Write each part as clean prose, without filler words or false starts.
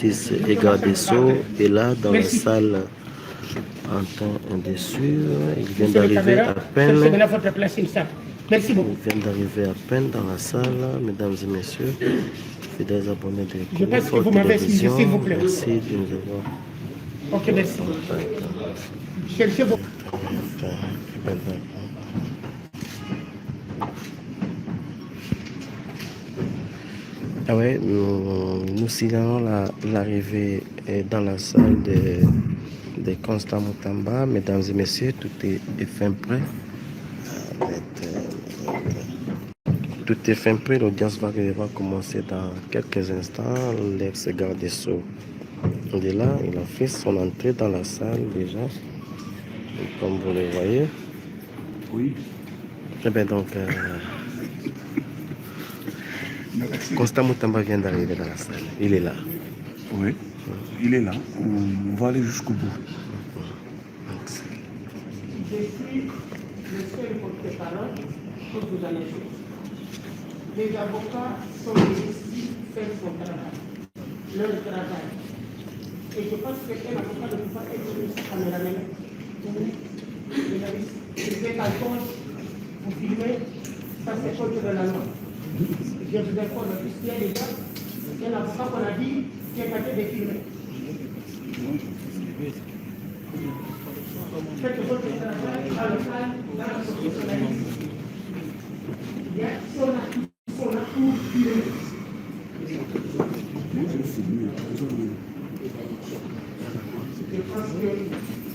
justice et garde des Sceaux est là dans la salle en temps indécis. Il vient d'arriver à peine. Merci beaucoup. Il vient d'arriver à peine dans la salle, mesdames et messieurs, fidèles abonnés de Je pense que vous m'avez suivi, s'il vous plaît. Merci de nous avoir. Ok, merci. Cherchez vos... Ah ouais, nous signalons l'arrivée dans la salle de Constant Mutamba. Mesdames et messieurs, tout est fin prêt. Tout est fin prêt, l'audience va commencer dans quelques instants. L'ex-garde des Sceaux est là, il a fait son entrée dans la salle déjà. Et comme vous le voyez. Oui. Eh bien donc, Constant Mutamba vient d'arriver dans la salle. Il est là. Oui, il est là. On va aller jusqu'au bout. Je suis le seul porte-parole pour vous annoncer. Les avocats sont ici faire son travail, leur travail. Et je pense qu'un avocat ne peut pas être juste caméraman. Vous êtes en cause, vous filmez, ça c'est contre la loi. Je vous informe, puisqu'il y a déjà un avocat qu'on a dit qui est capable de filmer. Faites votre travail à local dans la professionnalisme. Il y a son atout filmé. Je pense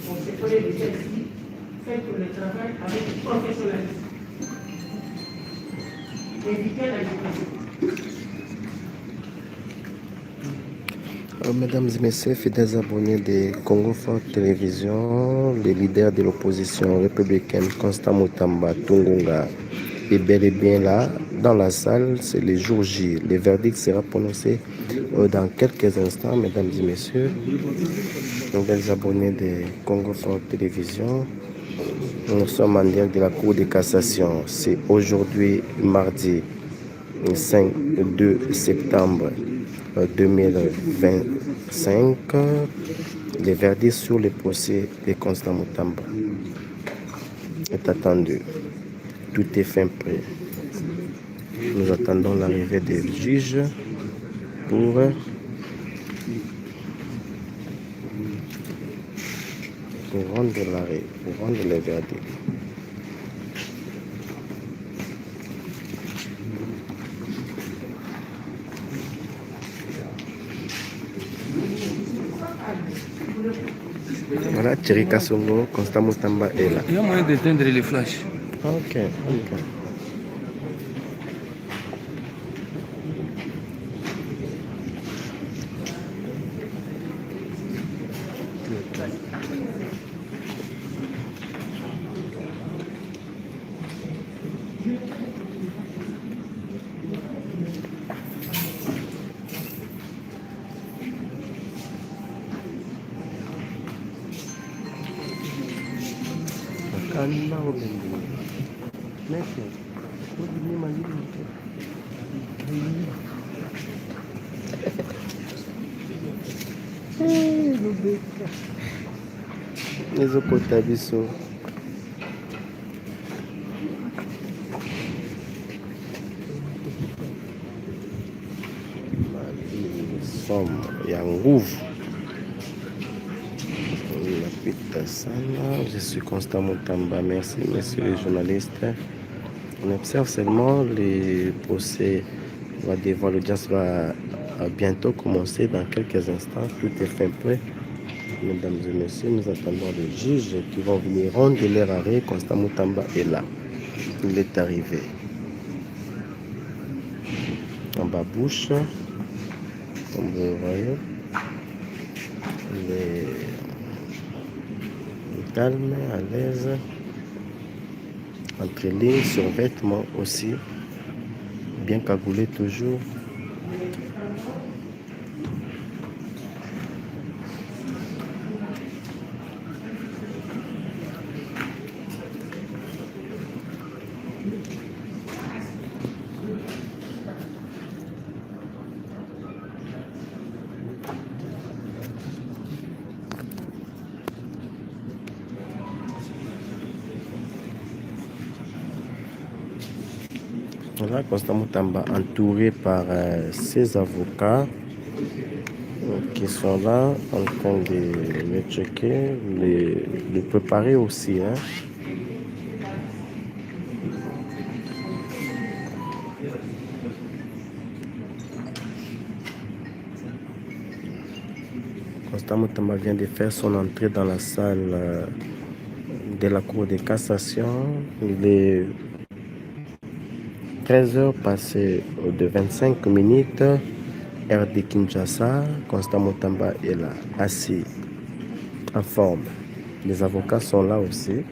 qu'on se connaît déjà ici, faites le travail avec professionnalisme. Évitez la dépression. Mesdames et messieurs, fidèles abonnés de Congo Fort Télévision, le leader de l'opposition républicaine Constant Mutamba Tungunga est bel et bien là dans la salle. C'est le jour J. Le verdict sera prononcé dans quelques instants, mesdames et messieurs. Fidèles abonnés de Congo Fort Télévision, nous sommes en direct de la Cour de cassation. C'est aujourd'hui, mardi 2 septembre 2025, le verdict sur le procès de Constant Mutamba est attendu. Tout est fin prêt. Nous attendons l'arrivée des juges pour rendre l'arrêt, pour rendre le verdict. Voilà, Thierry Kassongo, Constant Mutamba est là. Il y a moyen d'éteindre les flashs. Ok. ezokota biso somme ya nguvu napita sana. Je suis Constant Mutamba. Merci messieurs les journalistes. On observe seulement les procès va devoir, l'audience va bientôt commencer dans quelques instants. Tout est fin prêt. Mesdames et messieurs, nous attendons les juges qui vont venir rendre leur arrêt. Constant Mutamba est là. Il est arrivé. En bas-bouche, comme vous voyez, il est calme, à l'aise, entre lignes, sur vêtements aussi, bien cagoulé toujours. Voilà, Constant Moutamba entouré par ses avocats qui sont là en train de le checker, de préparer aussi. Hein. Constant Moutamba vient de faire son entrée dans la salle de la Cour de cassation. Il est 13h passées de 25 minutes. Heure de Kinshasa, Constant Moutamba est là, assis, en forme. Les avocats sont là aussi.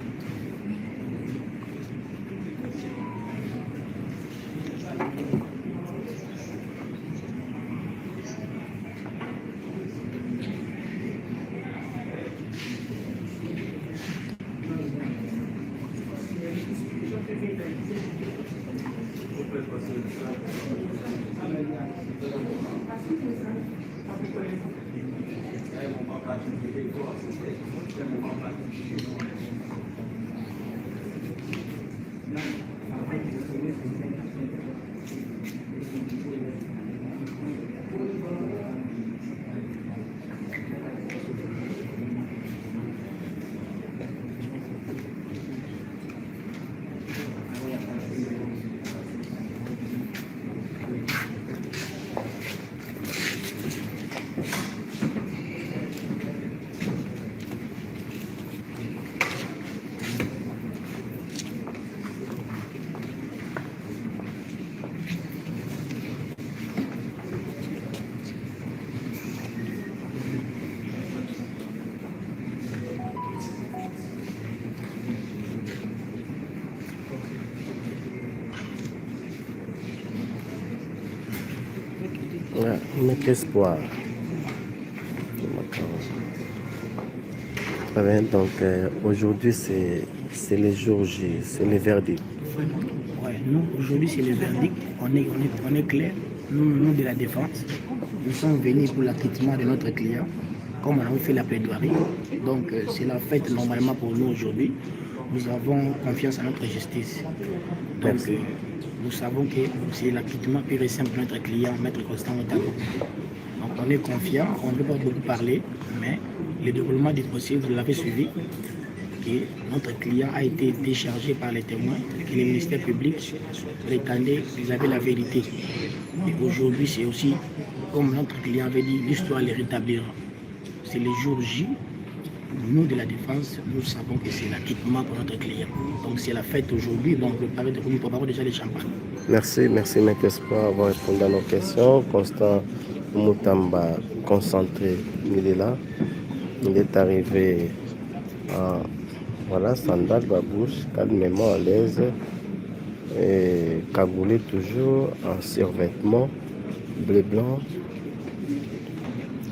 Notre espoir. Très bien, donc aujourd'hui c'est le jour J, c'est le verdict. Ouais, nous, aujourd'hui, c'est le verdict. On est clair. Nous, de la défense, nous sommes venus pour l'acquittement de notre client, comme on a fait la plaidoirie. Donc, c'est la fête normalement pour nous aujourd'hui. Nous avons confiance en notre justice. Donc, nous savons que c'est l'acquittement pur et simple de notre client, Maître Constant Moutamba. Donc, on est confiant, on ne peut pas beaucoup parler, mais le déroulement du procès, vous l'avez suivi. Que notre client a été déchargé par les témoins, que le ministère public prétendait qu'ils avaient la vérité. Et aujourd'hui, c'est aussi, comme notre client avait dit, l'histoire les rétablira. C'est le jour J. Nous, de la défense, nous savons que c'est l'acquittement pour notre client. Donc c'est la fête aujourd'hui, donc nous préparons déjà les champagnes. Merci, Maître Espoir, d'avoir répondu à nos questions. Constant Moutamba, concentré, il est là. Il est arrivé en sandales, babouche, calmement à l'aise, et cagoulé toujours en survêtement bleu-blanc.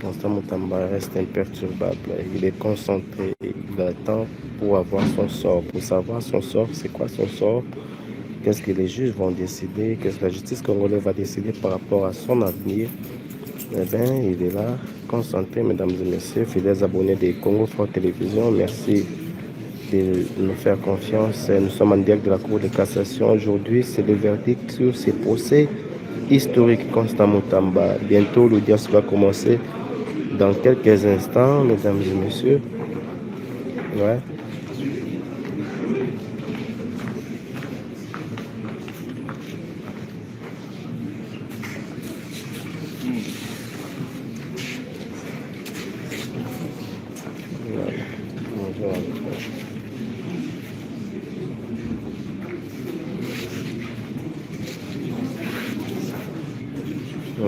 Constant Moutamba reste imperturbable. Il est concentré, il attend pour avoir son sort. Pour savoir son sort, c'est quoi son sort? Qu'est-ce que les juges vont décider? Qu'est-ce que la justice congolaise va décider par rapport à son avenir? Eh bien, il est là, concentré, mesdames et messieurs, fidèles abonnés de Congo Fort Télévision. Merci de nous faire confiance. Nous sommes en direct de la Cour de cassation. Aujourd'hui, c'est le verdict sur ces procès historiques. Constant Moutamba. Bientôt, l'audience va commencer dans quelques instants, mesdames et messieurs. Ouais.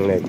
Net.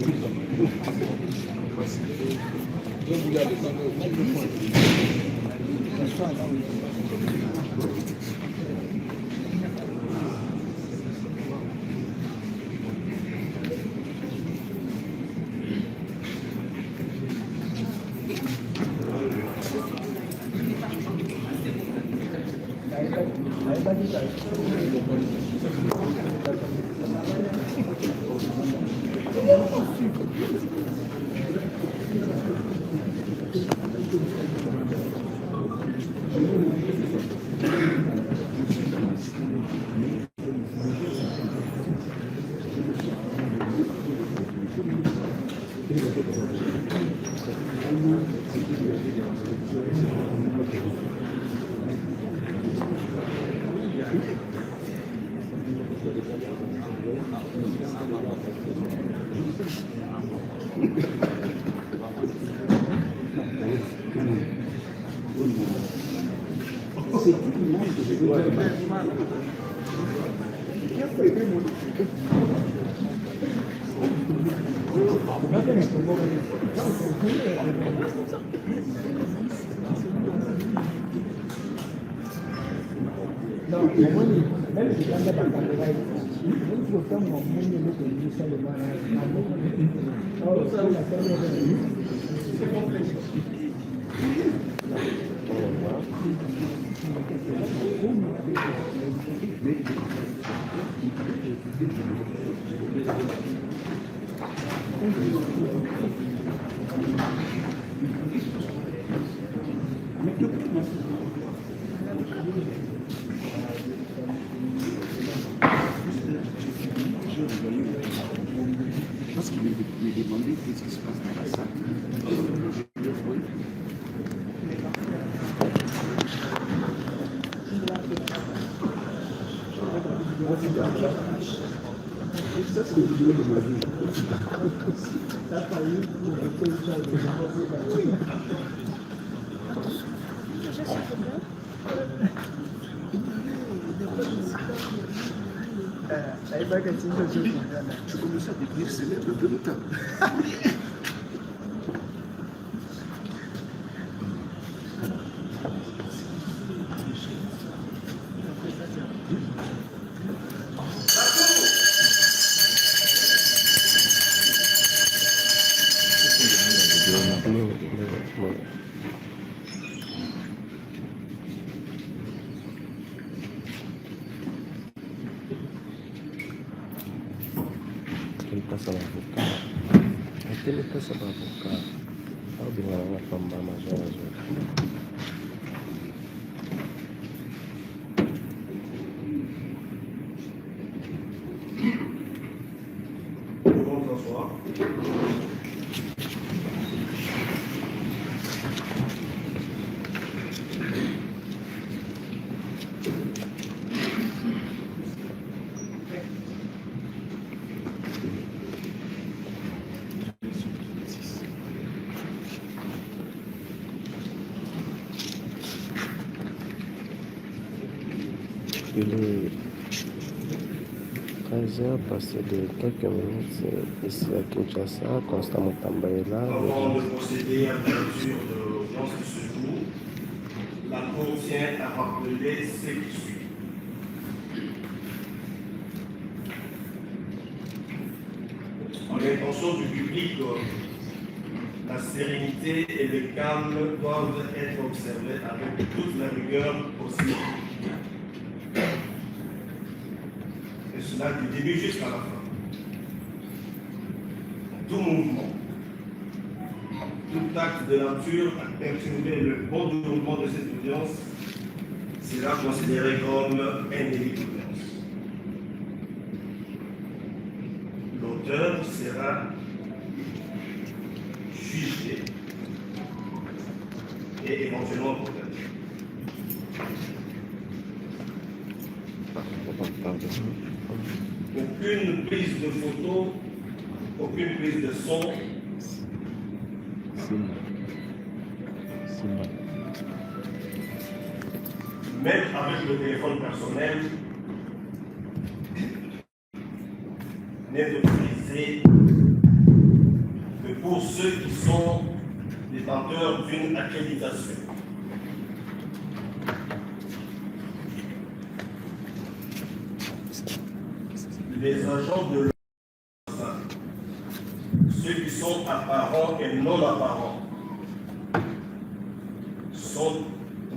Parce qu'il me demandait qu'est-ce qui se passe dans la salle. Ça, c'est le vidéo de ma vie. T'as failli pour écouter ça. Je commençais à devenir célèbre de le temps. Ele passa lá pro carro. Até ele passa lá pro carro. Olha o bilhão lá pra mamar mais uma. Il est 13h, passé de quelques minutes ici à Kinshasa. Constant Mutamba est là. Avant de procéder à l'ouverture de l'audience de ce jour, la Cour tient à rappeler ce qui suit. En l'intention du public, la sérénité et le calme doivent être observés avec toute la rigueur possible. Et cela du début jusqu'à la fin. Tout mouvement, tout acte de nature à perturber le bon déroulement de cette audience sera considéré comme un délit d'audience. L'auteur sera jugé et éventuellement condamné. Aucune prise de photo, aucune prise de son. Même avec le téléphone personnel, n'est autorisé que pour ceux qui sont détenteurs d'une accréditation. Les agents de l'ordre, ceux qui sont apparents et non apparents, sont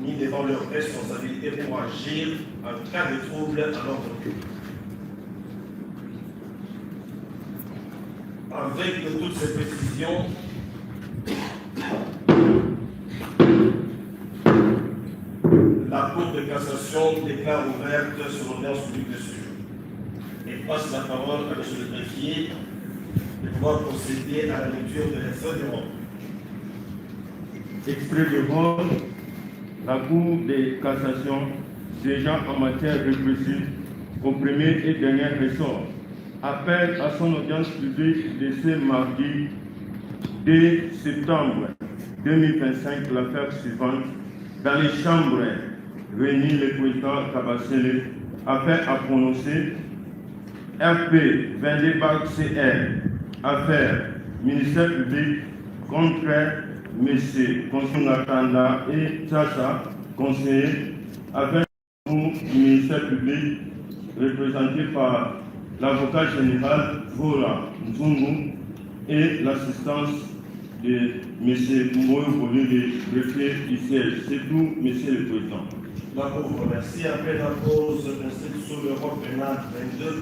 mis devant leur responsabilité pour agir en cas de trouble à l'ordre public. Avec toutes ces précisions, la Cour de cassation déclare ouverte sur l'audience publique de ce jour. Et passe la parole à M. le greffier de pouvoir procéder à la lecture de l'extrait de vote. Extrait de vote, la Cour de cassation, siégeant en matière répressive au premier et dernier ressort, appelle à son audience publique de ce mardi 2 septembre 2025 l'affaire suivante. Dans les chambres réunies, le président Kabasele a fait à prononcer RP 22/CR, affaire ministère public contre M. Konsungatanda et Tchacha, conseiller, avec le ministère public représenté par l'avocat général Vora Nzungu et l'assistance de M. Moyo de greffier du siège. C'est tout, M. le Président. La Cour vous remercie. Après la cause inscrite sur le code pénal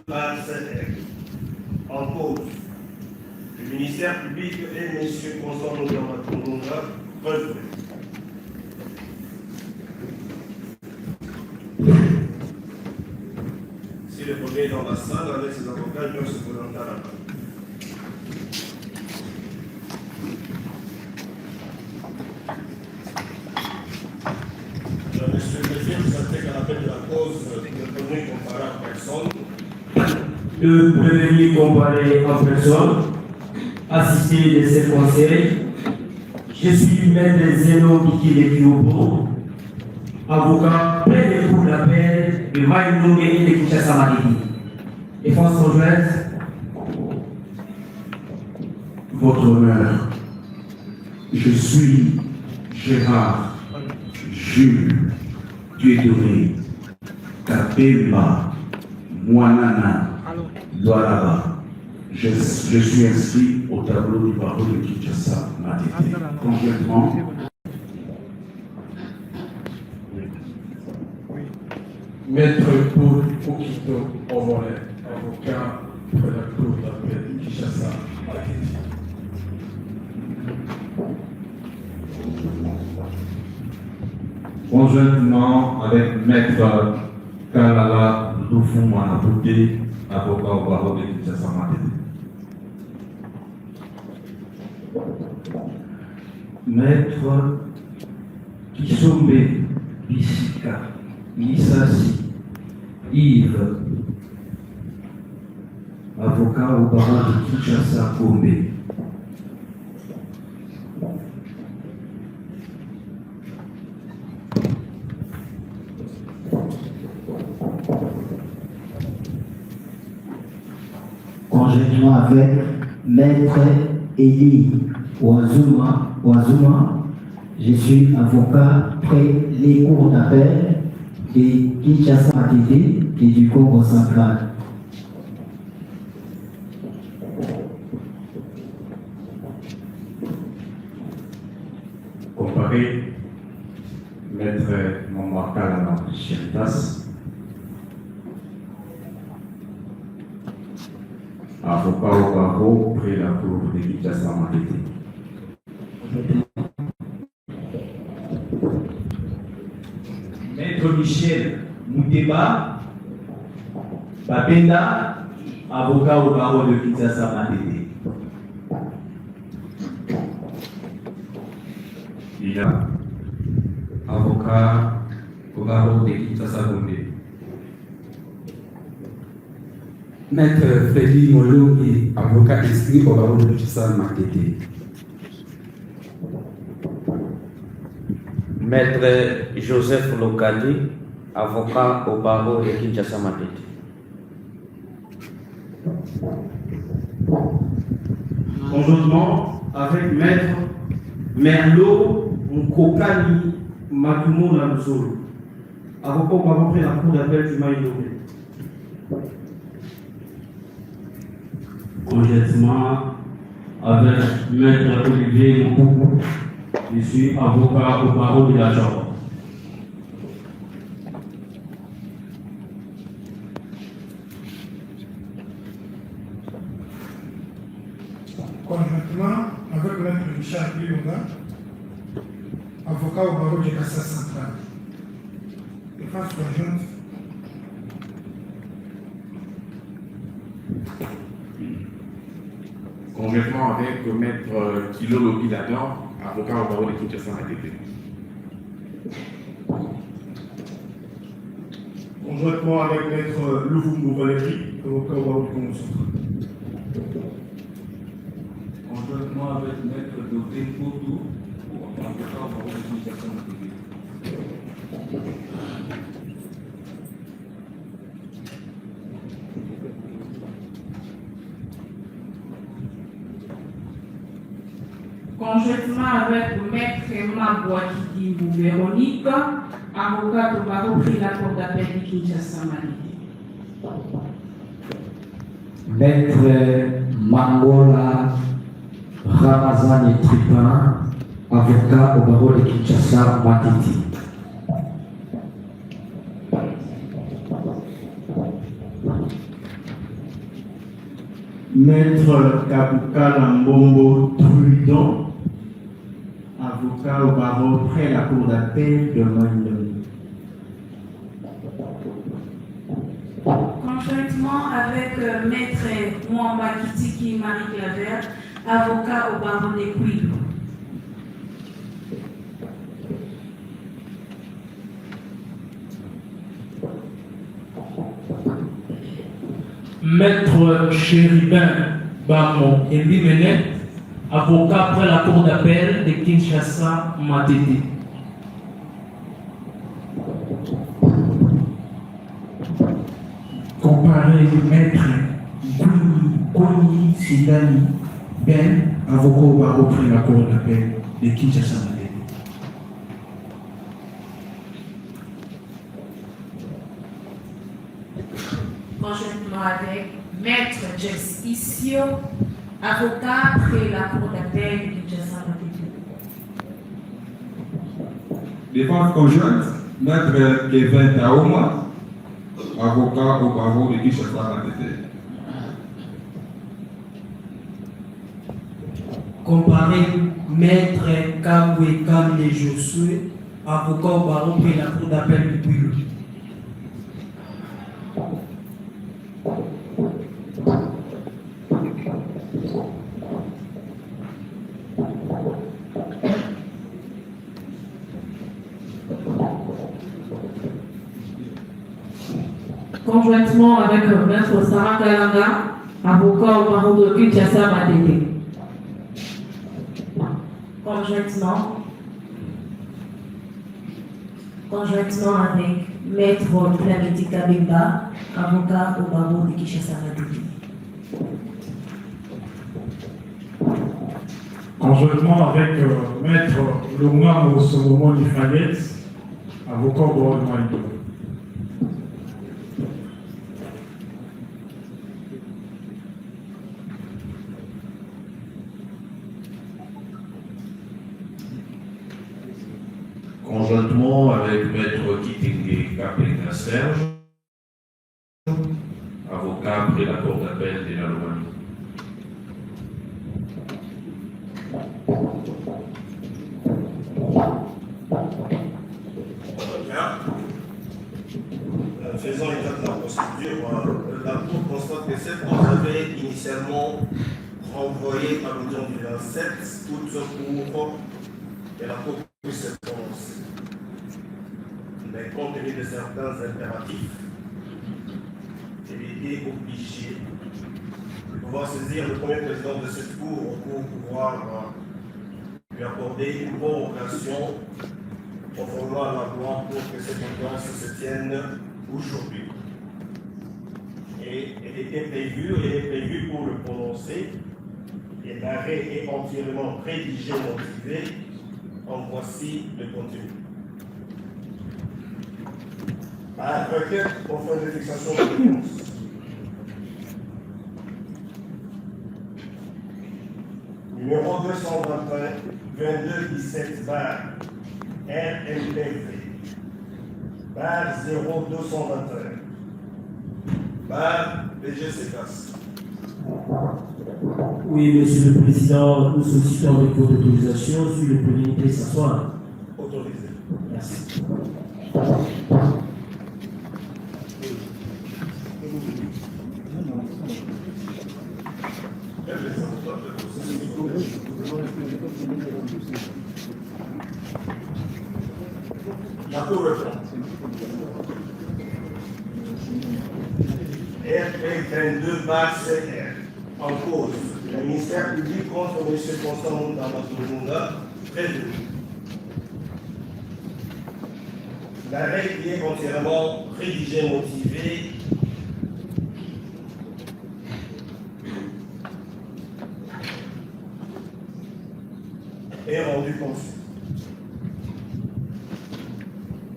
22/CR. En cause, le ministère public et M. Constant Moutambatunga, preuve. Si le premier est dans la salle, avec ses avocats, ils peuvent se présenter à la table. Monsieur le président, vous savez qu'à l'appel de la cause, le premier comparé à personne. Le prévenu comparé en personne, assisté de ses conseils. Je suis maître Zéno Bikile Kiobo, avocat plaidé pour l'appel de Maïnongue et de Kinshasa Matidi. Défense conjointe. Votre honneur, je suis Gérard Jules Dieudonné Kabemba Mwanana Douaraba. Je suis inscrit au tableau du barreau de Kinshasa Matete. Complètement. Maître Paul Okito Ovole, avocat de la cour d'appel de Kinshasa Matete. Conjointement avec Maître Kalala Loufou Manapouté, avocat au barreau de Kinshasa Matete. Maître Kisombe Bisika Isasi Yves, avocat au barreau de Kinshasa Kombe. Conjointement avec Maître Eli Ouazuma, je suis avocat près les cours d'appel de Kinshasa Matete et du Congo central. Comparé, Maître Mamakala Chiritas, avocat au barreau près la cour de Kinshasa Matete. Maître Michel Mouteba Babenda, avocat au barreau de Kinshasa Matete. Il y a Avocat au barreau de Kinshasa Kombe. Maître Frédéric Molongi, avocat inscrit au barreau de Kinshasa Matete. Maître Joseph Lokadi, avocat au barreau de Kinshasa Matete. Conjointement avec Maître Merlo Nkokani Matumo Namzolo, avocat au barreau près la cour d'appel du Maïnobé. conjointement avec Maître Olivier Moukoukou, je suis avocat au barreau de la Chambre. Conjointement avec Maître Richard Bilonga, avocat au barreau de Kinshasa central. Défense conjointe. Conjointement avec Maître Kilo Lopilador, avocat au barreau de Kinshasa Matete. Conjointement avec Maître Loufou Valérie, avocat au barreau du Congo central. Conjointement avec Maître Doté Poutou, avocat au barreau de Kinshasa Matete. Conjointement avec Maître Mabouakidi Véronique, avocat au barreau pris la cour d'appel de Kinshasa Matete. Maître Mangola Ramazan Tripin, avocat au barreau de Kinshasa Matete. Maître Kabuka Lambombo Trudon, avocat au barreau près la cour d'appel de Mandoni. Conjointement avec Maître Mwamba Kitiki Marie-Claver, avocat au barreau des Kouilou. Maître Chéribin Bamon et Bimenet, avocat après la cour d'appel de Kinshasa Matete. Comparé Maître Koni Sidani Ben, avocat au barreau près la cour d'appel de Kinshasa Matete. Conjointement avec Maître Jess Issio, avocat près la cour d'appel de Kinshasa Matete. Défense conjointe, Maître Kevin Taouma, avocat au barreau de Kinshasa Matete. Comparé Maître Kambwe Kamle Josué, avocat au barreau près la cour d'appel du Kouilou. Conjointement avec Maître Sarah Kalanga, avocat au barreau de Kinshasa Matete. Conjointement avec Maître Planeti Kabimba, avocat au barreau de Kinshasa Matete. Conjointement avec Maître Lomamo Solomon Ifayet, avocat au barreau de Maïdo. Conjointement avec Maître Kitingue Kapenga Serge, avocat après la cour d'appel de la Lomanie. Faisant état de la procédure, la Cour constate que cette cause avait initialement renvoyé à l'audience du 27 août pour que la Cour puisse se prononcer. Mais compte tenu de certains impératifs, elle était obligée de pouvoir saisir le premier président de cette Cour pour pouvoir lui accorder une convocation conformément à la loi pour que cette audience se tienne aujourd'hui. Et elle est prévue pour le prononcer, et l'arrêt est entièrement rédigé, motivé. En voici le contenu. À requête pour fin de fixation de réponse. Numéro 221, 2217 bar RMPV bar 0221 bar BGCFAS. Oui, Monsieur le Président, nous sollicitons avec votre autorisation sur le premier s'asseoir. Autorisé. Merci. La Cour répond. RP 22 bar CR en cause. Le ministère public contre M. Constant Moutamba Tungunga, prévenu. L'arrêt qui est entièrement rédigé, motivé, est rendu conçu.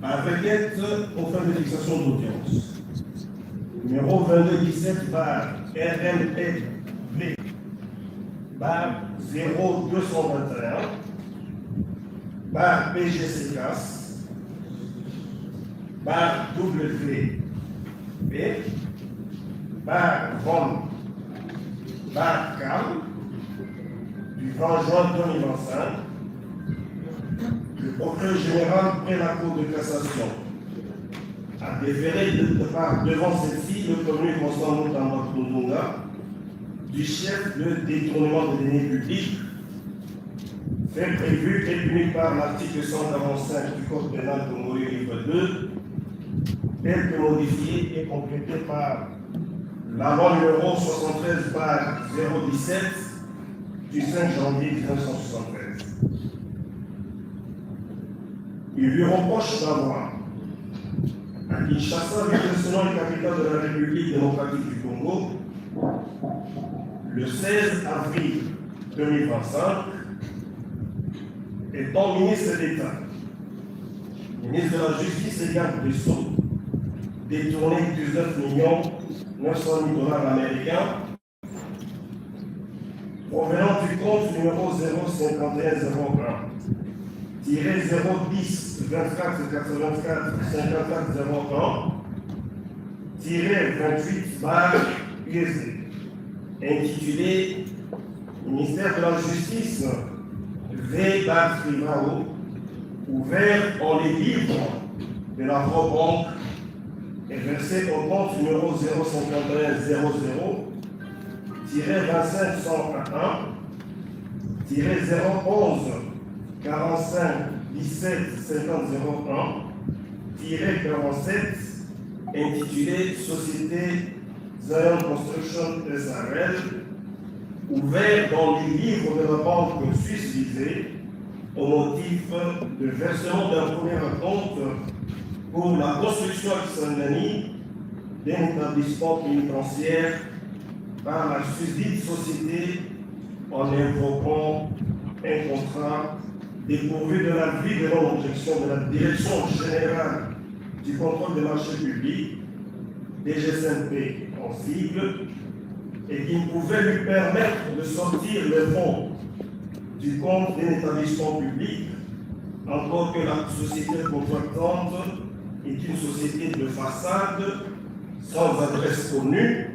À requête aux fins de fixation d'audience, numéro 2217 par RMPV par 0221 par PGCCAS par WP par ROM par CAM du 20 juin 2025, le procureur général près la Cour de cassation a déféré devant celle-ci le connu Constant Moutamba Tungunga du chef de détournement des deniers publics, fait prévu et puni par l'article 145 du Code pénal congolais livre 2, tel que modifié et complété par la loi numéro 73 par 017 du 5 janvier 1973. Il lui reproche d'avoir, à Kinshasa, selon le capital de la République démocratique du Congo, le 16 avril 2025, étant ministre d'État, ministre de la Justice et garde des Sceaux, détourné 19 900 000 $ américains provenant du compte numéro 05101 010 24 84 54 01 28 bar USD, intitulé Ministère de la Justice V bar Frivao, ouvert en les livres de la Banque et versé au compte numéro 05100 25 101 011 45 17 50 01 47 intitulé Société Zion Construction SRL, ouvert dans les livres de la banque suisse visée au motif de versement d'un premier compte pour la construction à Kisangani d'un établissement pénitentiaire par la susdite société en invoquant un contrat dépourvu de l'avis de non-objection de la Direction générale du contrôle des marchés publics, DGSNP en sigle, et qui pouvait lui permettre de sortir les fonds du compte d'un établissement public, encore que la société contractante est une société de façade, sans adresse connue,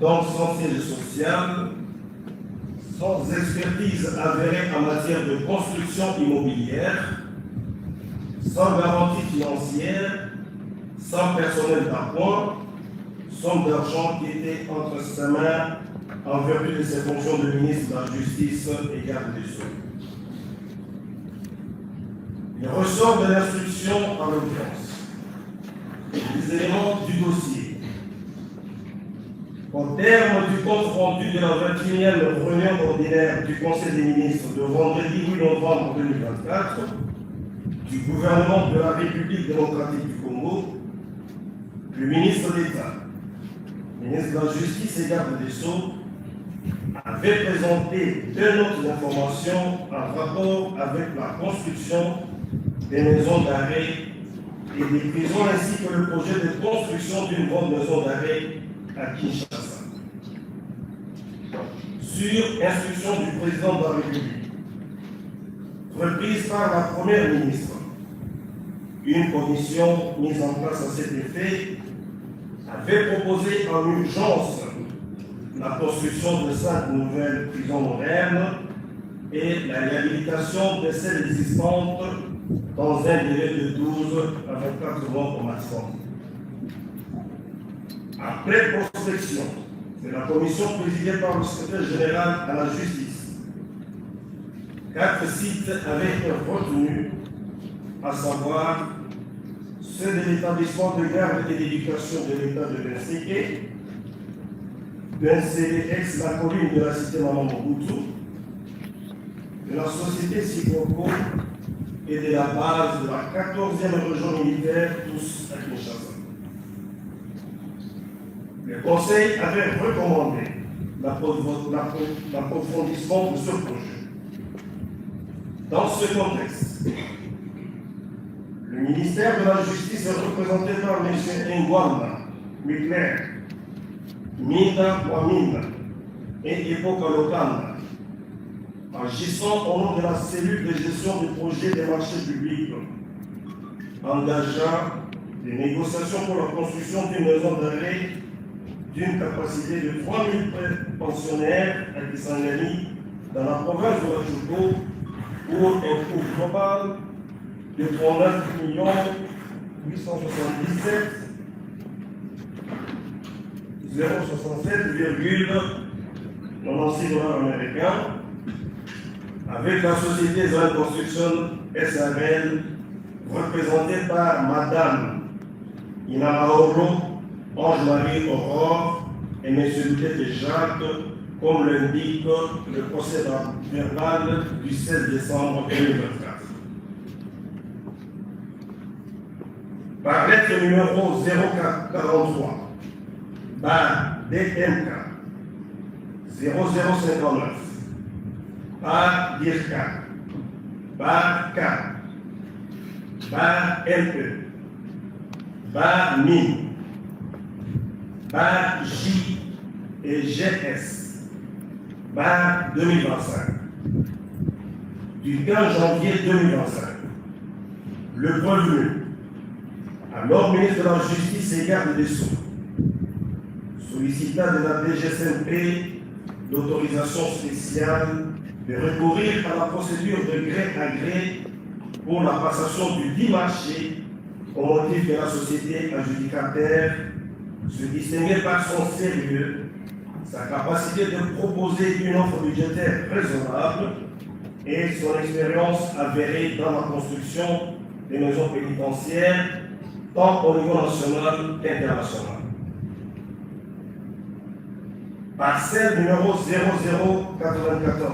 donc sans siège social, sans expertise avérée en matière de construction immobilière, sans garantie financière, sans personnel d'appoint, somme d'argent qui était entre ses mains en vertu de ses fonctions de ministre de la Justice et garde des Sceaux. Il ressort de l'instruction en l'audience les éléments du dossier. Au terme du compte rendu de la 21e réunion ordinaire du Conseil des ministres de vendredi 8 novembre 2024 du gouvernement de la République démocratique du Congo, le ministre d'État, ministre de la Justice et garde des Sceaux, avait présenté deux notes d'information en rapport avec la construction des maisons d'arrêt et des prisons ainsi que le projet de construction d'une grande maison d'arrêt à Kinshasa. Sur instruction du président de la République, reprise par la première ministre, une commission mise en place à cet effet avait proposé en urgence la construction de 5 nouvelles prisons modernes et la réhabilitation de celles existantes dans un délai de 12 à 24 mois au maximum. Après prospection, c'est la commission présidée par le secrétaire général à la justice. 4 sites avaient été retenus, à savoir ceux de l'établissement de garde et d'éducation de l'État de Benséké, d'un CDX, la colline de la cité Maman Mobutu, de la société Sikoko et de la base de la 14e région militaire, tous à Kinshasa. Le Conseil avait recommandé l'approfondissement de ce projet. Dans ce contexte, le ministère de la Justice est représenté par M. Ngwanda, Mikler, Minda Waminda et Epoka Lokanda, agissant au nom de la cellule de gestion du projet des marchés publics, engageant des négociations pour la construction d'une maison d'arrêt d'une capacité de 3000 pensionnaires à Kisangani dans la province de Wachuko pour un coût global de 39 877 067,96 $ américains avec la société Zan Construction SRL représentée par Madame Inamaoro, Ange-Marie Aurore et M. Loutete Jacques, comme l'indique le procès verbal du 16 décembre 2024. Par lettre numéro 0443, par DMK 0059, par DIRCA, par K, par LE, par MIN, par J et GS, par 2025, du 15 janvier 2025, le prévenu, alors ministre de la Justice et garde des Sceaux, sollicita de la DGSMP l'autorisation spéciale de recourir à la procédure de gré à gré pour la passation du dit marché au motif que la société adjudicataire se distinguait par son sérieux, sa capacité de proposer une offre budgétaire raisonnable et son expérience avérée dans la construction des maisons pénitentiaires, tant au niveau national qu'international. Parcelle numéro 0094,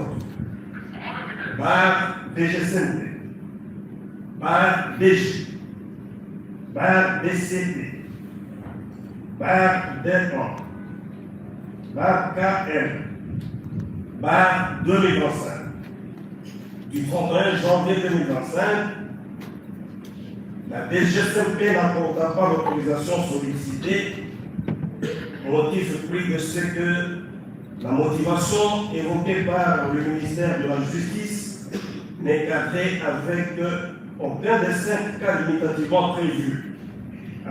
par DGCNP, par DG, par DCP, par DEPAN, par KM, par 2025. Du 31 janvier 2025, la DGCMP n'apporta pas l'autorisation sollicitée au motif pris de ce que la motivation évoquée par le ministère de la Justice n'est cadrée avec aucun des 5 cas limitativement prévus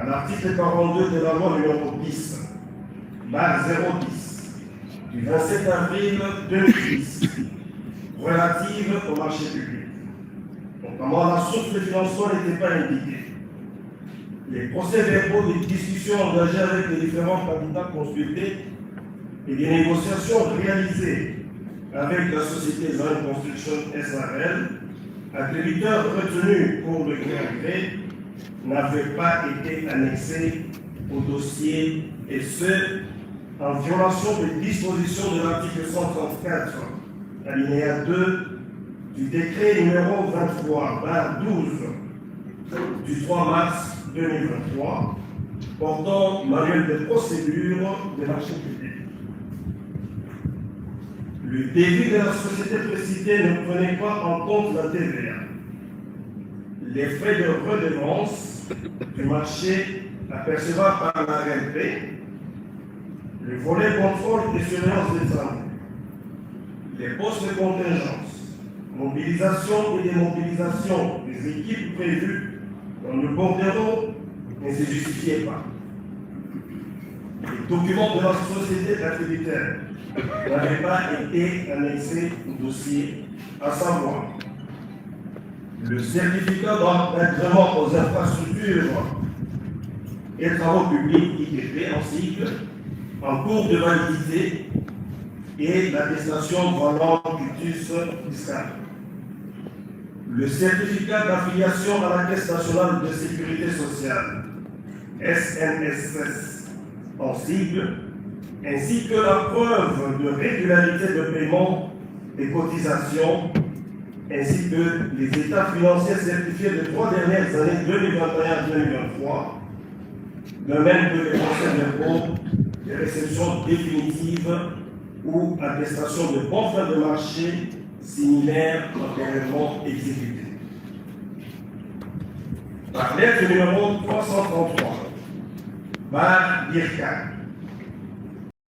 à l'article 42 de la loi numéro 10, barre 010, du 27 avril 2010, relative au marché public. Notamment, la source de financement n'était pas indiquée. Les procès-verbaux des discussions engagées avec les différents candidats consultés et des négociations réalisées avec la société Zan Construction SRL, accréditeur retenu pour le gré à gré, n'avaient pas été annexés au dossier, et ce, en violation des dispositions de l'article 134, alinéa 2, du décret numéro 23/12 du 3 mars 2023 portant manuel de procédure des marchés publics. Le débit de la société précitée ne prenait pas en compte la TVA, les frais de redevance du marché à percevoir par la RLP, le volet contrôle et surveillance des travaux, les postes de contingence, mobilisation et démobilisation des équipes prévues dans le bordereau ne se justifiaient pas. Les documents de la société attributaire n'avaient pas été annexés au dossier, à savoir le certificat d'agrément aux infrastructures et travaux publics ITP en cycle, en cours de validité, et l'attestation valant quitus fiscal. Le certificat d'affiliation à la Caisse nationale de sécurité sociale, SNSS, en sigle, ainsi que la preuve de régularité de paiement des cotisations, ainsi que les états financiers certifiés des 3 dernières années 2021-2023, de même que les procès d'impôt, les réceptions définitives ou attestations de bonne fin de marché similaires antérieurement exécutées. Par lettre numéro 333, par Birka,